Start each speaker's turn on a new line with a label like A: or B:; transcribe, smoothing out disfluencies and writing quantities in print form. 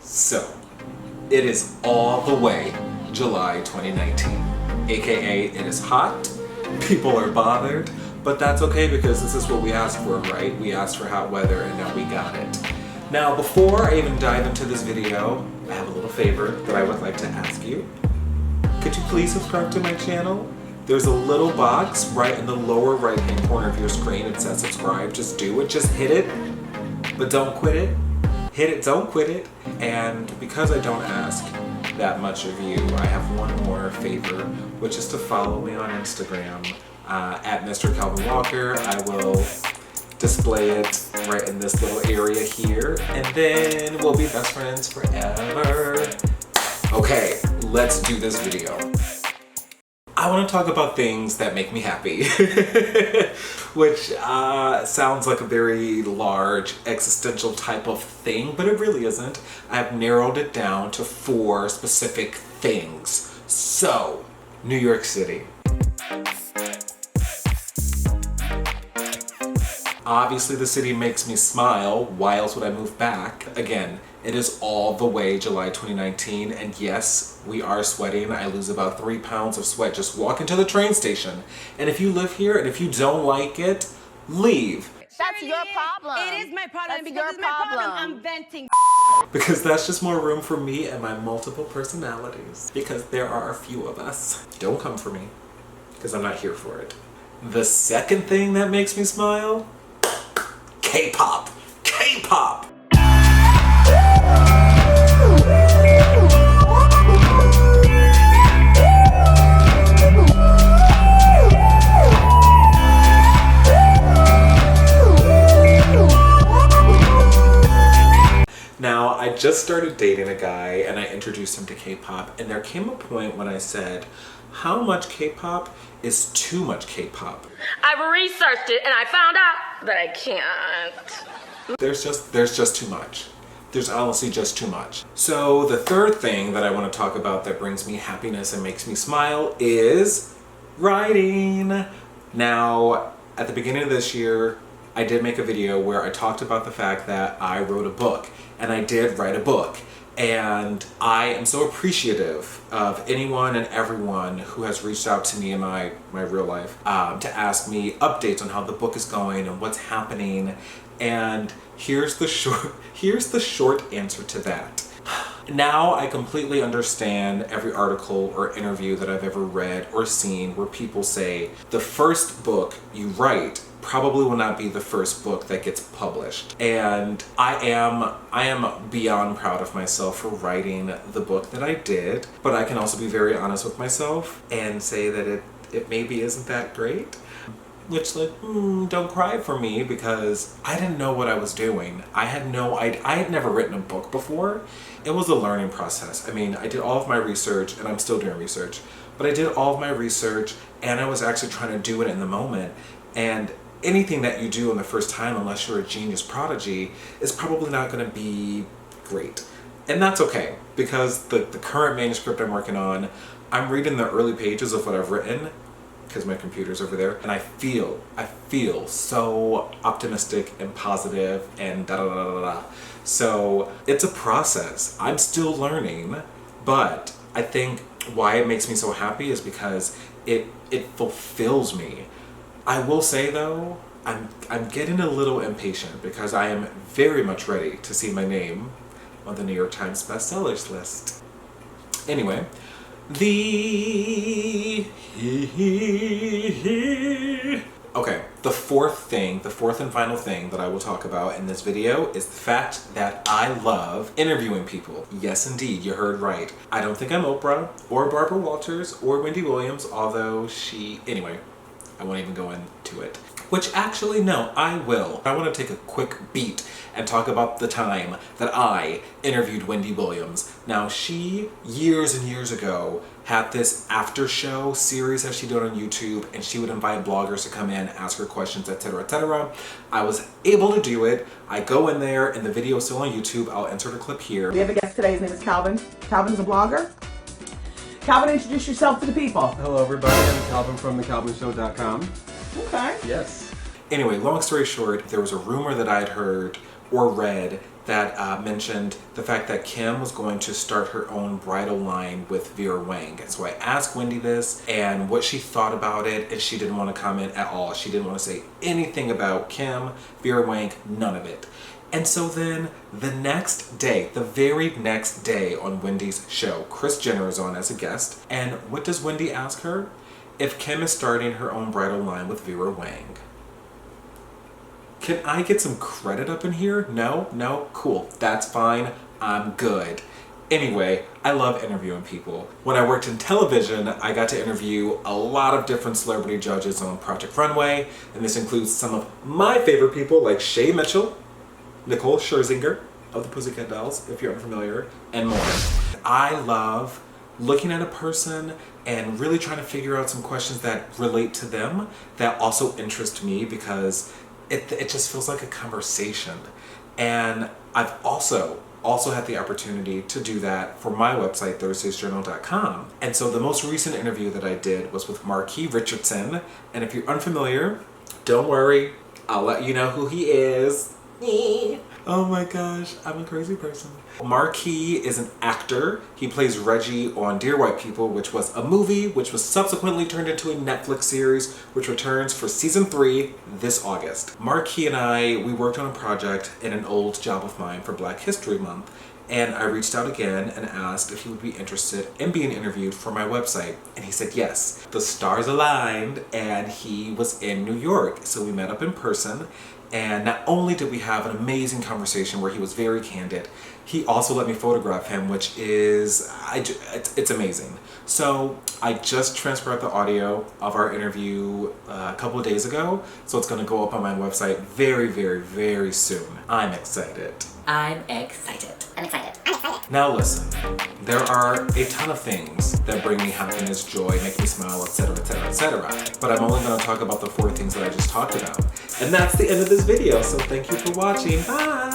A: So, it is all the way July 2019, aka it is hot, people are bothered, but that's okay because this is what we asked for, right? We asked for hot weather and now we got it. Now, before I even dive into this video, I have a little favor that I would like to ask you. Could you please subscribe to my channel? There's a little box right in the lower right hand corner of your screen. It says subscribe. Just do it. Just hit it, but don't quit it. Hit it, don't quit it. And because I don't ask that much of you, I have one more favor, which is to follow me on Instagram at Mr. Calvin Walker. I will display it right in this little area here, and then we'll be best friends forever. Okay, let's do this video. I want to talk about things that make me happy, which sounds like a very large existential type of thing, but it really isn't. I've narrowed it down to 4 specific things. So, New York City. Obviously the city makes me smile. Why else would I move back? Again, it is all the way July 2019, and yes, we are sweating. I lose about 3 pounds of sweat just walking to the train station. And if you live here and if you don't like it, leave.
B: That's your problem.
C: It is my problem.
B: That's
C: because it's my problem. I'm venting.
A: Because that's just more room for me and my multiple personalities. Because there are a few of us. Don't come for me, because I'm not here for it. The second thing that makes me smile? K-pop. K-pop! Now, I just started dating a guy and I introduced him to K-pop, and there came a point when I said, how much K-pop is too much K-pop?
B: I've researched it and I found out that I can't.
A: There's just too much. There's honestly just too much. So the third thing that I want to talk about that brings me happiness and makes me smile is writing. Now, at the beginning of this year, I did make a video where I talked about the fact that I wrote a book, and I did write a book. And I am so appreciative of anyone and everyone who has reached out to me in my real life to ask me updates on how the book is going and what's happening. And here's the short answer to that. Now I completely understand every article or interview that I've ever read or seen where people say the first book you write probably will not be the first book that gets published. And I am beyond proud of myself for writing the book that I did, but I can also be very honest with myself and say that it maybe isn't that great. Which, like, don't cry for me, because I didn't know what I was doing. I had never written a book before. It was a learning process. I mean, I did all of my research, and I'm still doing research, but I did all of my research, and I was actually trying to do it in the moment. And anything that you do in the first time, unless you're a genius prodigy, is probably not going to be great. And that's okay, because the current manuscript I'm working on, I'm reading the early pages of what I've written, because my computer's over there, and I feel so optimistic and positive and da-da-da-da-da. So it's a process. I'm still learning, but I think why it makes me so happy is because it fulfills me. I will say though, I'm getting a little impatient because I am very much ready to see my name on the New York Times bestsellers list. Anyway, okay, the fourth and final thing that I will talk about in this video is the fact that I love interviewing people. Yes, indeed, you heard right. I don't think I'm Oprah or Barbara Walters or Wendy Williams, although anyway, I won't even go into it. Which actually, no, I will. I want to take a quick beat and talk about the time that I interviewed Wendy Williams. Now, she, years and years ago, had this after show series that she did on YouTube, and she would invite bloggers to come in, ask her questions, etc., etc. I was able to do it. I go in there, and the video is still on YouTube. I'll insert a clip here.
D: We have a guest today. His name is Calvin. Calvin is a blogger. Calvin, introduce yourself to the people.
E: Hello everybody, I'm Calvin from thecalvinshow.com.
D: Okay.
E: Yes.
A: Anyway, long story short, there was a rumor that I had heard or read that mentioned the fact that Kim was going to start her own bridal line with Vera Wang. And so I asked Wendy this and what she thought about it, and she didn't want to comment at all. She didn't want to say anything about Kim, Vera Wang, none of it. And so then the next day, the very next day on Wendy's show, Kris Jenner is on as a guest. And what does Wendy ask her? If Kim is starting her own bridal line with Vera Wang. Can I get some credit up in here? No? No? Cool. That's fine. I'm good. Anyway, I love interviewing people. When I worked in television, I got to interview a lot of different celebrity judges on Project Runway, and this includes some of my favorite people like Shay Mitchell, Nicole Scherzinger of the Pussycat Dolls, if you're unfamiliar, and more. I love looking at a person and really trying to figure out some questions that relate to them that also interest me, because it just feels like a conversation. And I've also had the opportunity to do that for my website, thursdaysjournal.com. And so the most recent interview that I did was with Marquis Richardson. And if you're unfamiliar, don't worry, I'll let you know who he is. Oh my gosh, I'm a crazy person. Marquis is an actor. He plays Reggie on Dear White People, which was a movie which was subsequently turned into a Netflix series, which returns for season 3 this August. Marquis and I, we worked on a project in an old job of mine for Black History Month, and I reached out again and asked if he would be interested in being interviewed for my website, and he said yes. The stars aligned, and he was in New York, so we met up in person. And not only did we have an amazing conversation where he was very candid, he also let me photograph him, which is, it's amazing. So I just transcribed the audio of our interview a couple of days ago, so it's gonna go up on my website very, very, very soon. I'm excited.
F: I'm excited. I'm excited. I'm excited.
A: Now listen, there are a ton of things that bring me happiness, joy, make me smile, etc., etc., etc. But I'm only going to talk about the 4 things that I just talked about. And that's the end of this video, so thank you for watching. Bye!